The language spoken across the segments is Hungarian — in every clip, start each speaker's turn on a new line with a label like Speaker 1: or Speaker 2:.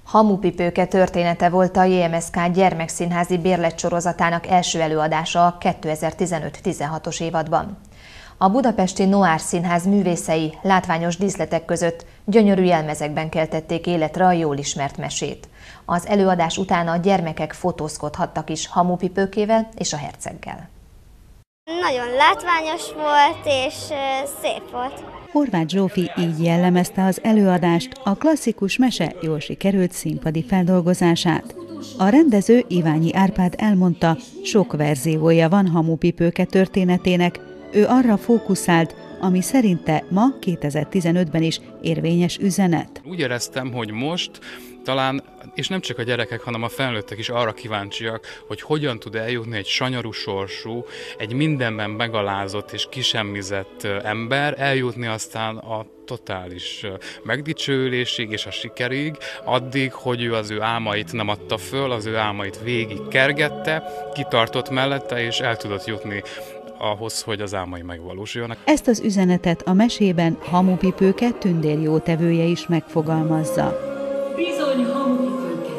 Speaker 1: Hamupipőke története volt a JMSK gyermekszínházi bérletsorozatának első előadása a 2015-16-os évadban. A budapesti Noir Színház művészei látványos díszletek között gyönyörű jelmezekben keltették életre a jól ismert mesét. Az előadás után a gyermekek fotózkodhattak is Hamupipőkével és a herceggel.
Speaker 2: Nagyon látványos volt és szép volt.
Speaker 3: Horváth Zsófi így jellemezte az előadást, a klasszikus mese jól sikerült színpadi feldolgozását. A rendező Iványi Árpád elmondta, sok verziója van Hamupipőke történetének, ő arra fókuszált, ami szerinte ma 2015-ben is érvényes üzenet.
Speaker 4: Úgy éreztem, hogy most talán, és nem csak a gyerekek, hanem a felnőttek is arra kíváncsiak, hogy hogyan tud eljutni egy sanyarú sorsú, egy mindenben megalázott és kisemmizett ember, eljutni aztán a totális megdicsőülésig és a sikerig, addig, hogy ő az ő álmait nem adta föl, az ő álmait végig kergette, kitartott mellette, és el tudott jutni ahhoz, hogy az álmai megvalósuljanak.
Speaker 3: Ezt az üzenetet a mesében Hamupipőke tündérjótevője is megfogalmazza.
Speaker 5: Bizony, Hamupipőke,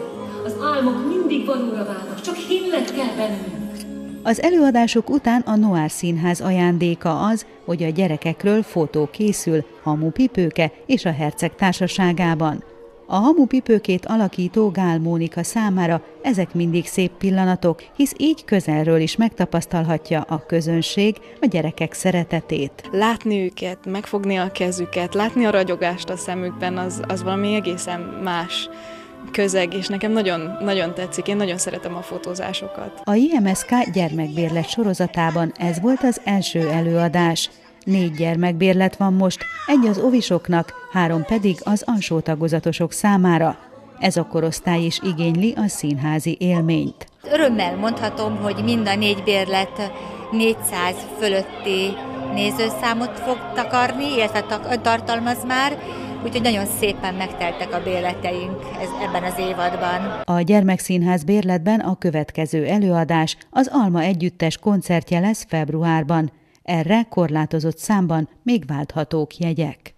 Speaker 5: az álmok mindig valóra válnak, csak hinned kell bennünk.
Speaker 3: Az előadások után a Noir Színház ajándéka az, hogy a gyerekekről fotó készül Hamupipőke és a herceg társaságában. A Hamupipőkét alakító Gál Mónika számára ezek mindig szép pillanatok, hisz így közelről is megtapasztalhatja a közönség a gyerekek szeretetét.
Speaker 6: Látni őket, megfogni a kezüket, látni a ragyogást a szemükben, az valami egészen más közeg, és nekem nagyon tetszik, én nagyon szeretem a fotózásokat.
Speaker 3: A JMSK gyermekbérlet sorozatában ez volt az első előadás. 4 gyermekbérlet van most, 1 az ovisoknak, 3 pedig az alsó tagozatosok számára. Ez a korosztály is igényli a színházi élményt.
Speaker 7: Örömmel mondhatom, hogy mind a 4 bérlet 400 fölötti nézőszámot fog takarni, illetve tartalmaz már, úgyhogy nagyon szépen megteltek a bérleteink ebben az évadban.
Speaker 3: A Gyermekszínház bérletben a következő előadás az Alma együttes koncertje lesz februárban. Erre korlátozott számban még válthatók jegyek.